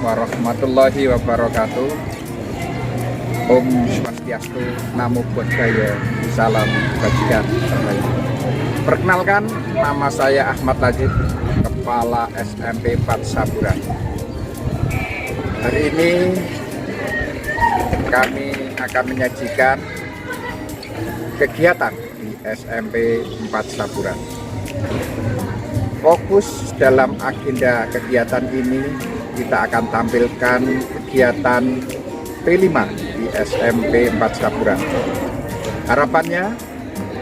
warahmatullahi wabarakatuh. Om Swastiastu, Namo Buddhaya, salam kebajikan terbaik. Perkenalkan, nama saya Ahmad Najib, Kepala SMP 4 Saburan. Hari ini kami akan menyajikan kegiatan di SMP 4 Saburan. Fokus dalam agenda kegiatan ini, kita akan tampilkan kegiatan P5 di SMP 4 Saburan. Harapannya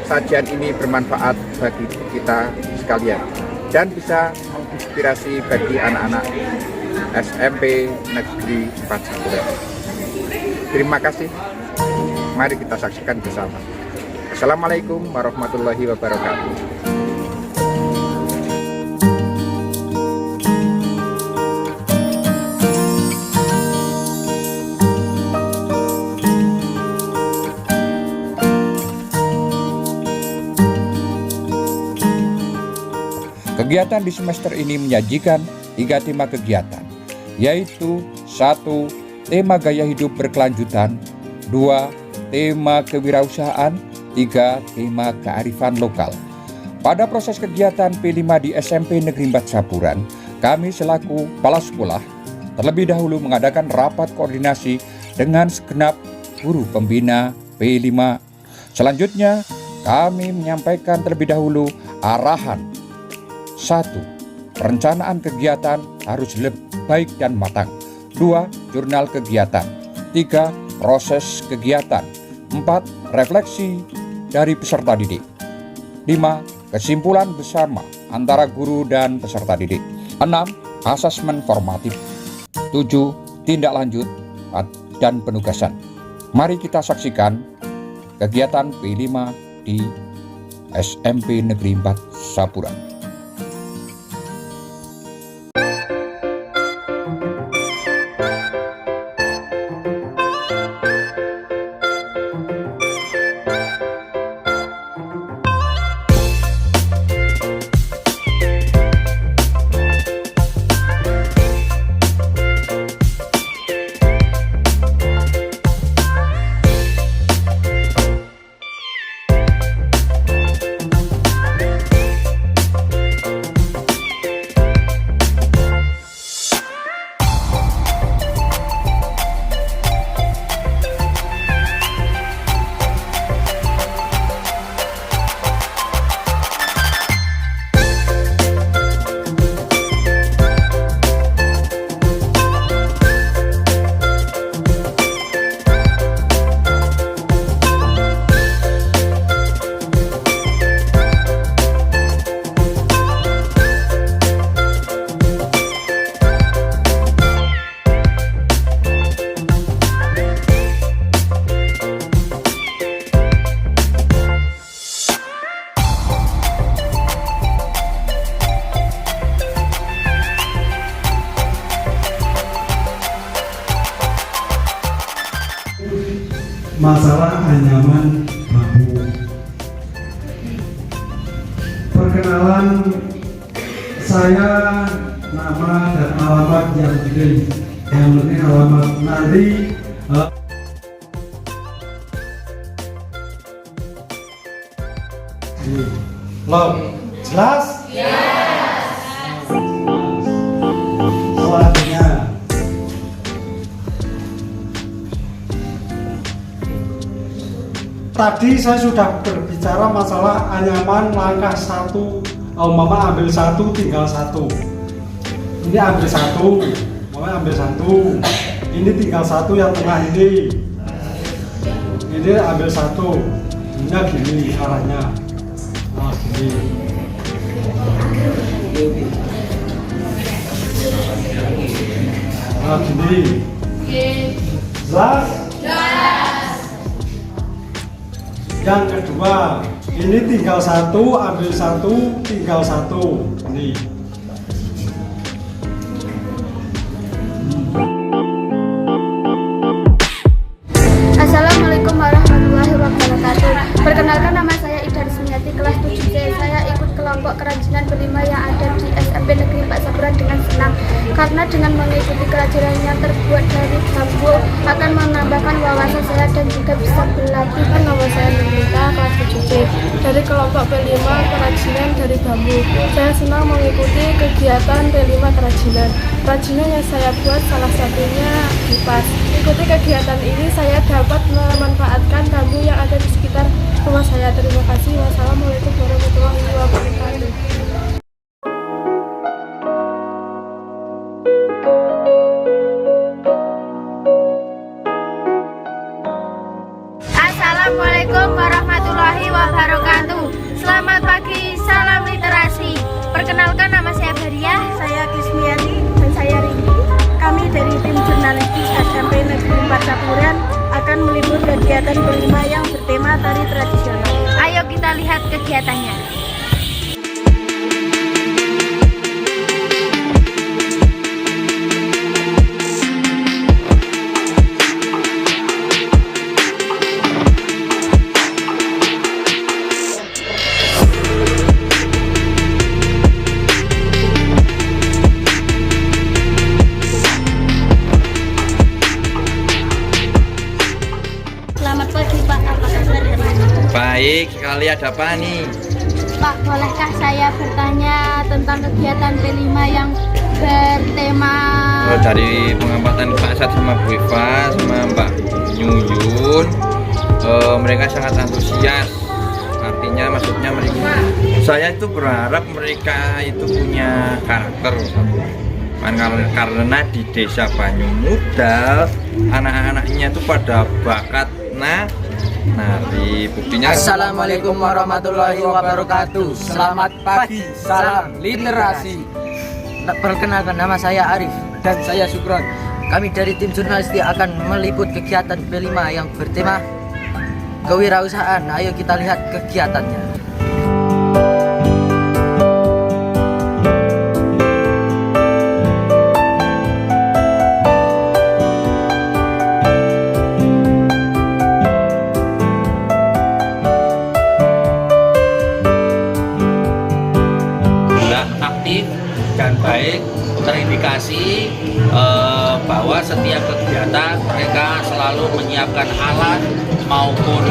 sajian ini bermanfaat bagi kita sekalian dan bisa menginspirasi bagi anak-anak SMP Negeri 4 Saburan. Terima kasih. Mari kita saksikan bersama. Assalamualaikum warahmatullahi wabarakatuh. Kegiatan di semester ini menyajikan 3 tema kegiatan, yaitu 1. Tema gaya hidup berkelanjutan, 2. Tema kewirausahaan, 3. Tema kearifan lokal. Pada proses kegiatan P5 di SMP Negeri 4 Saburan, kami selaku kepala sekolah terlebih dahulu mengadakan rapat koordinasi dengan segenap guru pembina P5. Selanjutnya, kami menyampaikan terlebih dahulu arahan. 1. Perencanaan kegiatan harus lebih baik dan matang. 2. Jurnal kegiatan. 3. Proses kegiatan. 4. Refleksi dari peserta didik. 5. Kesimpulan bersama antara guru dan peserta didik. 6. Asesmen formatif. 7. Tindak lanjut dan penugasan. Mari kita saksikan kegiatan P5 di SMP Negeri 4 Saburan. Masalah anyaman bambu. Perkenalan, saya nama dan alamat yang penting alamat nanti jelas? Selanjutnya, tadi saya sudah berbicara masalah anyaman langkah 1, mama ambil 1 tinggal 1. Ini ambil 1, mama ambil 1. Ini tinggal 1 yang tengah ini. Ini ambil 1. Ini gini arahnya. Nah, gini. Nah, gini. Jelas? Yang kedua, ini tinggal 1, ambil 1, tinggal 1. Ini. Assalamualaikum warahmatullahi wabarakatuh. Perkenalkan, nama saya Ida Rismiati, kelas 7C. Saya ikut kelompok kerajinan berlima yang ada di SMP Negeri 4 Saburan dengan senang, karena dengan mengikuti kerajinan Jurnalistik dari kelompok P5 Kerajinan dari Bambu. Saya senang mengikuti kegiatan P5 Kerajinan. Kerajinan yang saya buat salah satunya kipas. Ikuti kegiatan ini saya dapat memanfaatkan bambu yang ada di sekitar rumah saya. Terima kasih. Wassalamualaikum warahmatullahi wabarakatuh. Assalamualaikum warahmatullahi wabarakatuh. Selamat pagi, salam literasi. Perkenalkan, nama saya Bariah, saya Kismiati, dan saya Rini. Kami dari tim jurnalistik SMP Negeri 4 Sapuran akan meliput kegiatan kelima yang bertema tari tradisional. Ayo kita lihat kegiatannya. Selamat pagi Pak, apa kabar hari ini? Baik, sekali ada apa nih? Pak, bolehkah saya bertanya tentang kegiatan P5 yang bertema Dari pengamatan Pak Asad sama Bu Eva sama Mbak Nyuyun, mereka sangat antusias. Artinya maksudnya mereka, saya itu berharap mereka itu punya karakter. Karena di desa Banyumudal anak-anaknya itu pada bakat nari. Buktinya Assalamualaikum warahmatullahi wabarakatuh. Selamat pagi, salam literasi. Perkenalkan, nama saya Arif dan saya Sukron. Kami dari tim jurnalistik akan meliput kegiatan P5 yang bertema kewirausahaan. Ayo kita lihat kegiatannya. Aktif dan baik, terindikasi bahwa setiap kegiatan mereka selalu menyiapkan alat maupun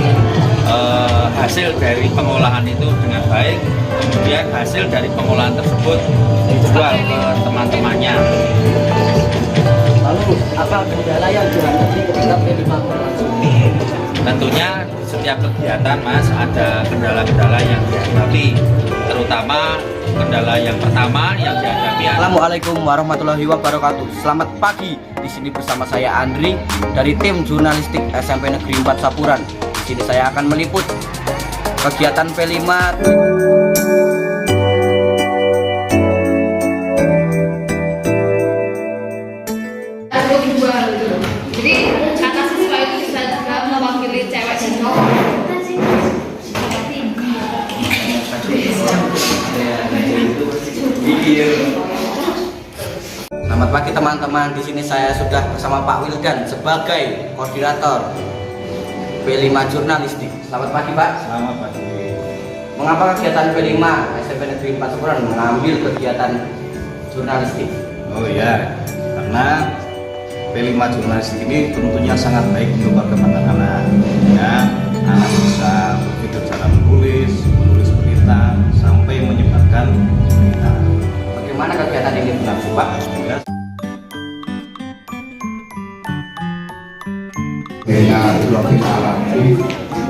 hasil dari pengolahan itu dengan baik, kemudian hasil dari pengolahan tersebut dijual ke teman-temannya. Lalu apa kendala yang dihadapi ketika P5 berlangsung? Tentunya setiap kegiatan Mas ada kendala-kendala yang dihadapi, terutama kendala yang pertama yang dihadapi Assalamualaikum warahmatullahi wabarakatuh. Selamat pagi. Di sini bersama saya Andri dari tim jurnalistik SMP Negeri 4 Sapuran. Di sini saya akan meliput kegiatan P5. Jadi kata siswa itu bisa juga mewakili cewek dan cowok. Selamat pagi teman-teman. Di sini saya sudah bersama Pak Wildan sebagai koordinator P5 Jurnalistik. Selamat pagi Pak. Selamat pagi. Mengapa kegiatan P5 SMP Negeri 4 Sapuran mengambil kegiatan jurnalistik? Oh iya, karena P5 jurnalistik ini tentunya sangat baik untuk perkembangan anak. Ya, anak bisa berpikir cara menulis berita, sampai menyebarkan berita. Bagaimana kegiatan ini berlangsung Pak? Ya. Saya Abdul Alami,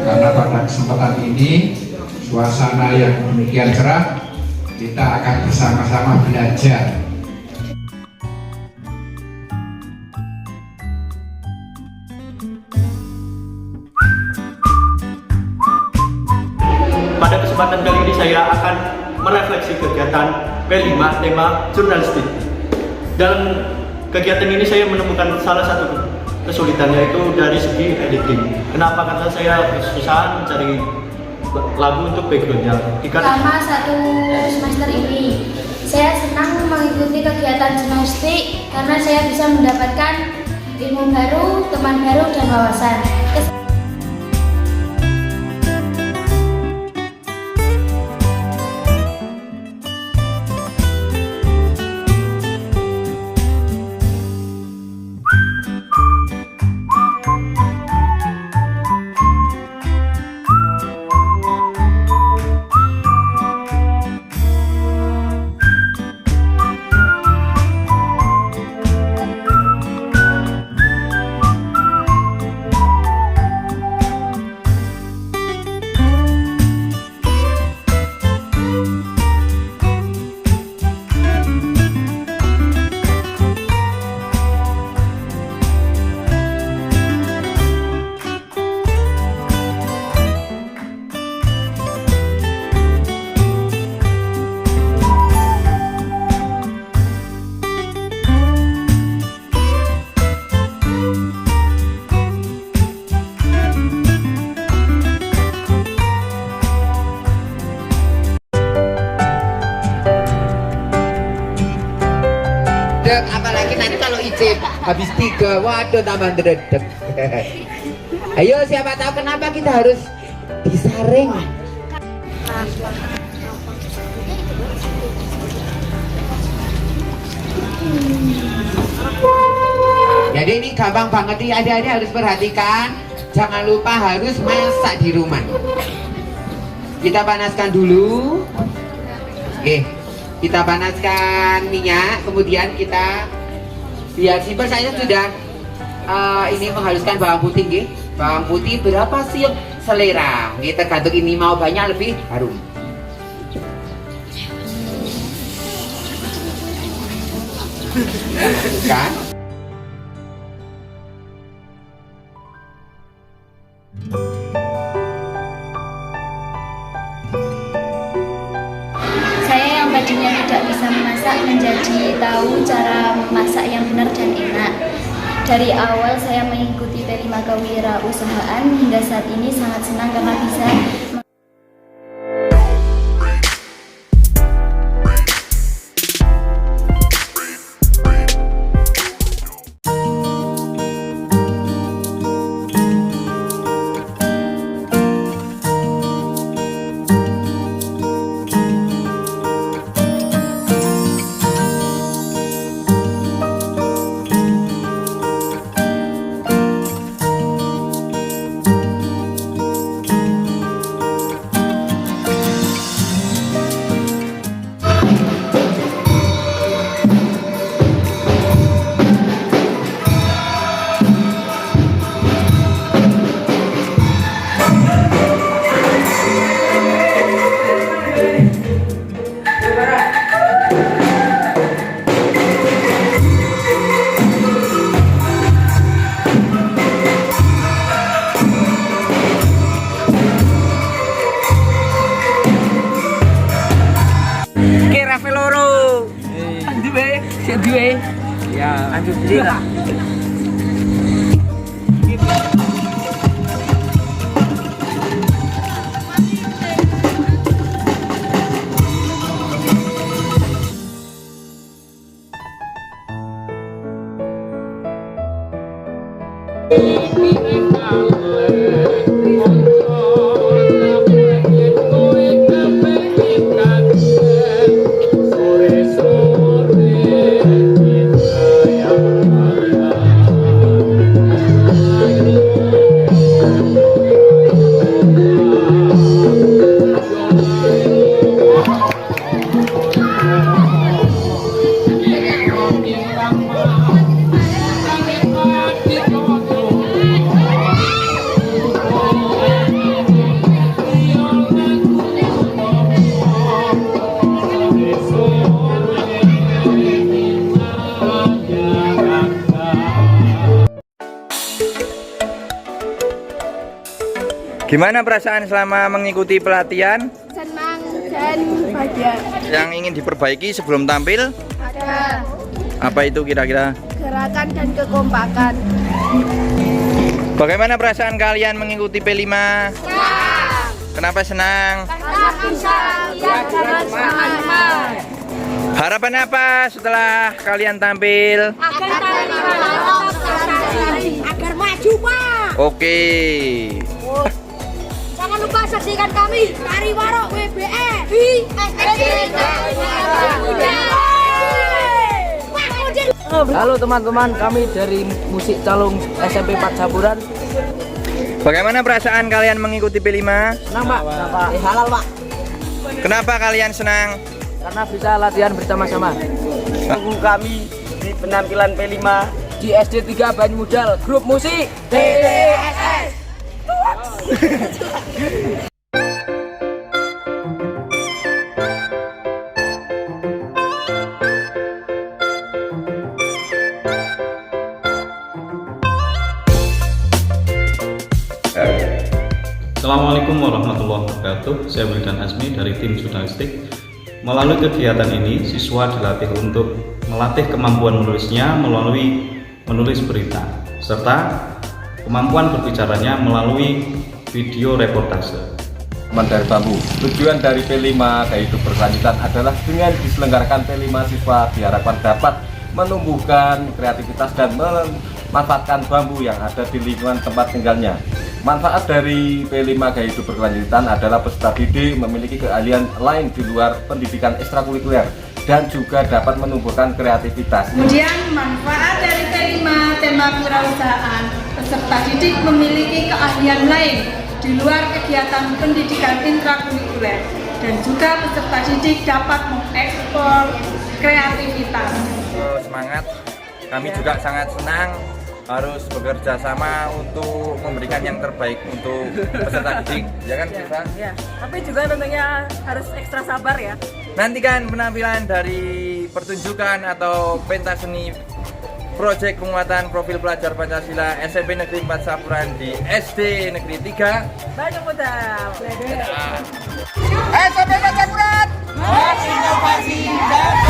karena pada kesempatan ini suasana yang demikian cerah, kita akan bersama-sama belajar. Pada kesempatan kali ini saya akan merefleksi kegiatan P5 tema jurnalistik. Dalam kegiatan ini saya menemukan salah satu kesulitan, yaitu dari segi editing. Kenapa? Karena saya kesusahan mencari lagu untuk backgroundnya. Selama 1 semester ini, saya senang mengikuti kegiatan jurnalistik karena saya bisa mendapatkan ilmu baru, teman baru, dan wawasan. dredeg, apalagi nanti kalau icip habis 3, waduh tambah dredeg. Ayo, siapa tahu kenapa kita harus disaring. Jadi ini gampang banget nih, adik-adik harus perhatikan. Jangan lupa harus masak di rumah. Kita panaskan dulu. Oke, kita panaskan minyak, kemudian kita biar simpel saya sudah ini menghaluskan bawang putih, nggih. Bawang putih berapa sih selera? Nggih, tergantung ini mau banyak lebih harum. Kan? Saya yang tadinya tidak bisa memasak menjadi tahu cara memasak yang benar dan enak. Dari awal saya mengikuti P5 Kewirausahaan hingga saat ini sangat senang karena bisa Gimana perasaan selama mengikuti pelatihan? Senang dan bahagia. Yang ingin diperbaiki sebelum tampil? Ada Apa itu kira-kira? gerakan dan kekompakan. Bagaimana perasaan kalian mengikuti P5? Senang. Kenapa senang? Karena bisa lihat dengan semangat. Harapan apa setelah kalian tampil? Agar maju, Pak. Oke. Jangan lupa saksikan kami Tari Warok WBE di Halo teman-teman, kami dari Musik Calung SMP 4 Saburan. Bagaimana perasaan kalian mengikuti P5? Senang Pak, kenapa? Halal Pak. Kenapa kalian senang? Karena bisa latihan bersama-sama. Kami di penampilan P5 Di SD 3 Banyumudal, grup musik TTSS. Assalamualaikum warahmatullahi wabarakatuh. Saya Wildan Hasmi dari tim jurnalistik. Melalui kegiatan ini, siswa dilatih untuk melatih kemampuan menulisnya melalui menulis berita, serta kemampuan berbicaranya melalui video reportase. Teman dari Bambu, tujuan dari P5 Gaya Hidup Berkelanjutan adalah dengan diselenggarakan P5 siswa diharapkan dapat menumbuhkan kreativitas dan memanfaatkan bambu yang ada di lingkungan tempat tinggalnya. Manfaat dari P5 Gaya Hidup Berkelanjutan adalah peserta didik memiliki keahlian lain di luar pendidikan ekstrakurikuler dan juga dapat menumbuhkan kreativitas. Kemudian manfaat dari P5 tema kewirausahaan, peserta didik memiliki keahlian lain di luar kegiatan pendidikan intrakurikuler dan juga peserta didik dapat mengekspor kreativitas. Semangat, kami juga sangat senang harus bekerja sama untuk memberikan yang terbaik untuk peserta didik, ya kan Siva? Ya, tapi juga tentunya harus ekstra sabar ya. Nantikan penampilan dari pertunjukan atau pentas seni proyek penguatan profil pelajar Pancasila SMP Negeri 4 Sapuran di SD Negeri 3 Banyak Muda. SMP Sapuran, inovasi dan